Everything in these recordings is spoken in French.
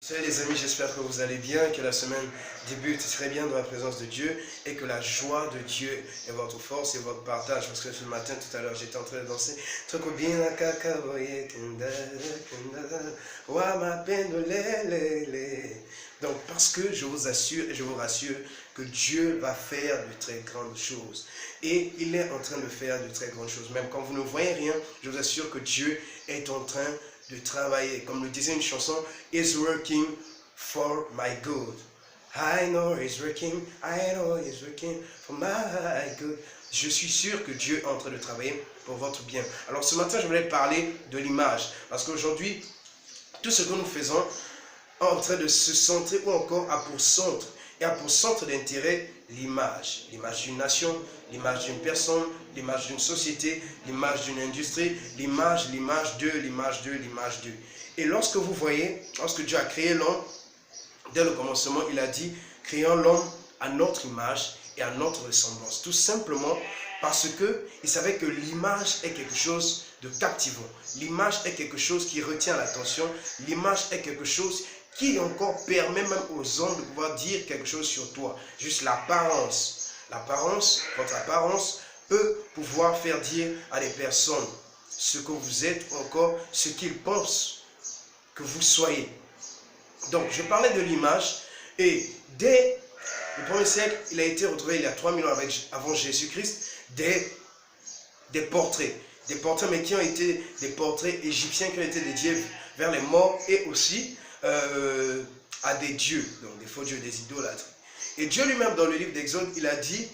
Salut les amis, j'espère que vous allez bien, que la semaine débute très bien dans la présence de Dieu et que la joie de Dieu est votre force et votre partage. Parce que ce matin, tout à l'heure, j'étais en train de danser. Donc, parce que je vous assure et je vous rassure que Dieu va faire de très grandes choses. Et il est en train de faire de très grandes choses. Même quand vous ne voyez rien, je vous assure que Dieu est en train de travailler. Comme le disait une chanson, is working for my good. I know he's working for my good. Je suis sûr que Dieu est en train de travailler pour votre bien. Alors ce matin, je voulais parler de l'image. Parce qu'aujourd'hui, tout ce que nous faisons est en train de se centrer ou encore a pour centre. Et a pour centre d'intérêt l'image. L'image d'une nation, l'image d'une personne, l'image d'une société, l'image d'une industrie, l'image d'eux. Et lorsque vous voyez, lorsque Dieu a créé l'homme, dès le commencement, il a dit, créons l'homme à notre image et à notre ressemblance. Tout simplement parce qu'il savait que l'image est quelque chose de captivant. L'image est quelque chose qui retient l'attention. L'image est quelque chose qui encore permet même aux hommes de pouvoir dire quelque chose sur toi. Juste l'apparence. L'apparence, votre apparence peut pouvoir faire dire à des personnes ce que vous êtes ou encore ce qu'ils pensent que vous soyez. Donc, je parlais de l'image et dès le 1er siècle, il a été retrouvé il y a 3000 ans avant Jésus-Christ des portraits. Des portraits, mais qui ont été des portraits égyptiens qui ont été dédiés vers les morts et aussi à des dieux, donc des faux dieux, des idolâtres. Et Dieu lui-même, dans le livre d'Exode, il a dit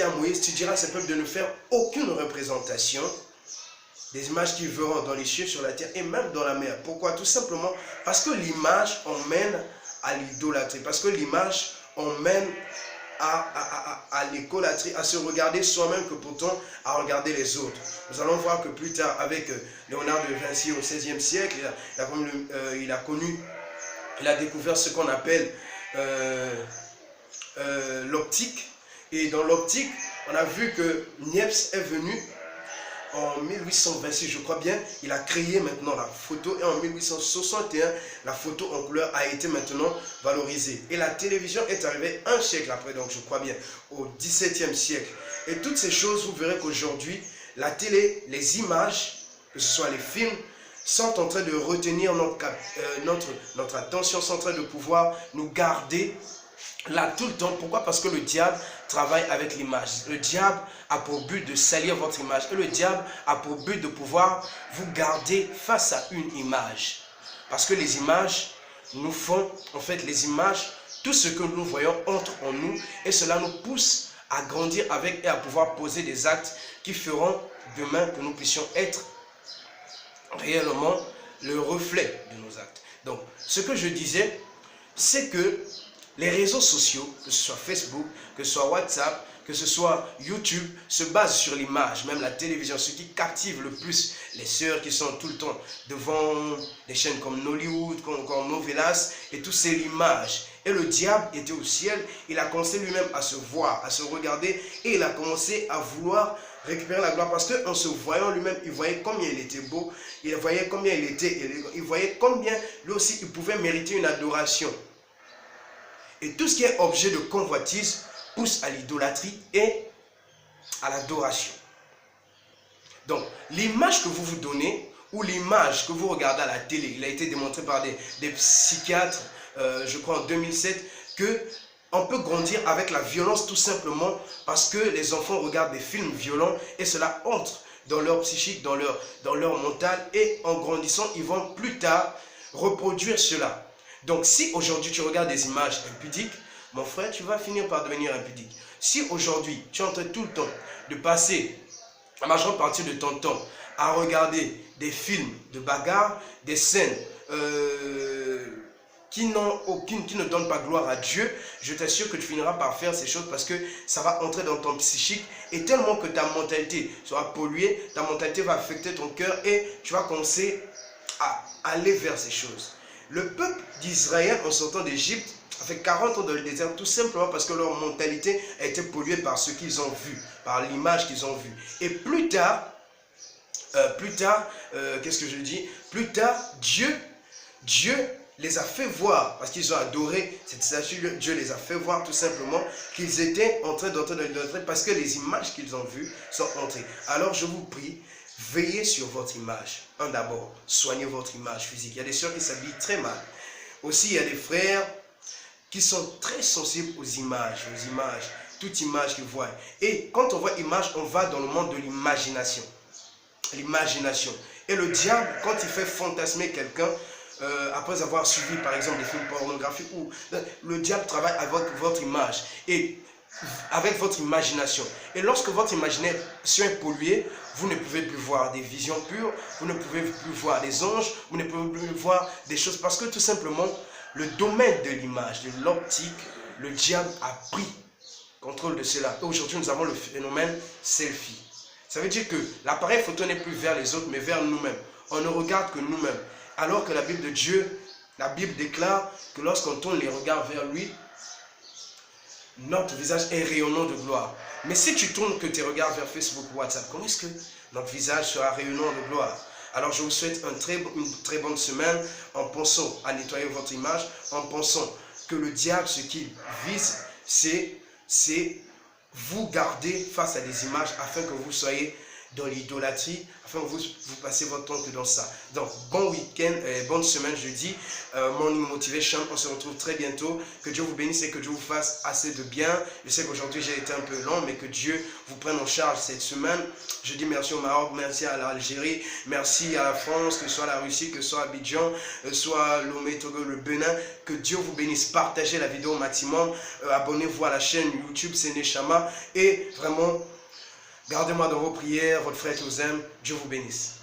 à Moïse, tu diras à ce peuple de ne faire aucune représentation des images qu'ils verront dans les cieux, sur la terre et même dans la mer. Pourquoi? Tout simplement parce que l'image emmène à l'idolâtrie, parce que l'image emmène à l'écolatrie, à se regarder soi-même que pourtant à regarder les autres. Nous allons voir que plus tard, avec Léonard de Vinci au XVIe siècle, il a découvert ce qu'on appelle l'optique. Et dans l'optique, on a vu que Niepce est venu en 1826, je crois bien, il a créé maintenant la photo et en 1861, la photo en couleur a été maintenant valorisée. Et la télévision est arrivée un siècle après, donc je crois bien, au XVIIe siècle. Et toutes ces choses, vous verrez qu'aujourd'hui, la télé, les images, que ce soit les films, sont en train de retenir notre attention, sont en train de pouvoir nous garder là tout le temps. Pourquoi? Parce que le diable travaille avec l'image. Le diable a pour but de salir votre image. Et le diable a pour but de pouvoir vous garder face à une image. Parce que les images nous font, en fait, les images, tout ce que nous voyons entre en nous. Et cela nous pousse à grandir avec et à pouvoir poser des actes qui feront demain que nous puissions être réellement le reflet de nos actes. Donc, ce que je disais, c'est que les réseaux sociaux, que ce soit Facebook, que ce soit WhatsApp, que ce soit YouTube, se basent sur l'image, même la télévision. Ce qui captive le plus les sœurs qui sont tout le temps devant des chaînes comme Nollywood, comme Novelas, et tout c'est l'image. Et le diable était au ciel, il a commencé lui-même à se voir, à se regarder, et il a commencé à vouloir récupérer la gloire, parce qu'en se voyant lui-même, il voyait combien il était beau, il voyait combien il était élégant, il voyait combien lui aussi il pouvait mériter une adoration. Et tout ce qui est objet de convoitise pousse à l'idolâtrie et à l'adoration. Donc, l'image que vous vous donnez, ou l'image que vous regardez à la télé, il a été démontré par des psychiatres, je crois en 2007, qu'on peut grandir avec la violence tout simplement parce que les enfants regardent des films violents et cela entre dans leur psychique, dans leur mental, et en grandissant, ils vont plus tard reproduire cela. Donc, si aujourd'hui tu regardes des images impudiques, mon frère, tu vas finir par devenir impudique. Si aujourd'hui tu es en train tout le temps de passer la majeure partie de ton temps à regarder des films de bagarre, des scènes qui ne donnent pas gloire à Dieu, je t'assure que tu finiras par faire ces choses parce que ça va entrer dans ton psychique et tellement que ta mentalité sera polluée, ta mentalité va affecter ton cœur et tu vas commencer à aller vers ces choses. Le peuple d'Israël, en sortant d'Égypte, a fait 40 ans dans le désert, tout simplement parce que leur mentalité a été polluée par ce qu'ils ont vu, par l'image qu'ils ont vue. Et plus tard, qu'est-ce que je dis? Plus tard, Dieu les a fait voir, parce qu'ils ont adoré cette statue, Dieu les a fait voir tout simplement qu'ils étaient en train d'entrer dans l'idolâtrie parce que les images qu'ils ont vues sont entrées. Alors je vous prie, veillez sur votre image. D'abord, soignez votre image physique. Il y a des sœurs qui s'habillent très mal. Aussi, il y a des frères qui sont très sensibles aux images, toute image qu'ils voient. Et quand on voit image, on va dans le monde de l'imagination. L'imagination. Et le diable, quand il fait fantasmer quelqu'un, après avoir suivi par exemple des films pornographiques, le diable travaille avec votre image et avec votre imagination. Et lorsque votre imagination est polluée, vous ne pouvez plus voir des visions pures, vous ne pouvez plus voir des anges, vous ne pouvez plus voir des choses parce que tout simplement, le domaine de l'image, de l'optique, le diable a pris contrôle de cela. Aujourd'hui, nous avons le phénomène selfie. Ça veut dire que l'appareil photo n'est plus vers les autres, mais vers nous-mêmes. On ne regarde que nous-mêmes. Alors que la Bible de Dieu, la Bible déclare que lorsqu'on tourne les regards vers lui, notre visage est rayonnant de gloire. Mais si tu tournes que tes regards vers Facebook ou WhatsApp, comment est-ce que notre visage sera rayonnant de gloire? Alors je vous souhaite une très bonne semaine en pensant à nettoyer votre image, en pensant que le diable, ce qu'il vise, c'est vous garder face à des images afin que vous soyez dans l'idolâtrie, afin que vous passez votre temps que dans ça. Donc, bon week-end, bonne semaine jeudi, Morning Motivation, on se retrouve très bientôt. Que Dieu vous bénisse et que Dieu vous fasse assez de bien. Je sais qu'aujourd'hui j'ai été un peu long, mais que Dieu vous prenne en charge cette semaine. Je dis merci au Maroc, merci à l'Algérie, merci à la France, que ce soit la Russie, que ce soit Abidjan, soit Lomé, Togo, le Bénin. Que Dieu vous bénisse. Partagez la vidéo au maximum. Abonnez-vous à la chaîne YouTube Sénéchama et vraiment, gardez-moi dans vos prières, votre frère qui vous aime. Dieu vous bénisse.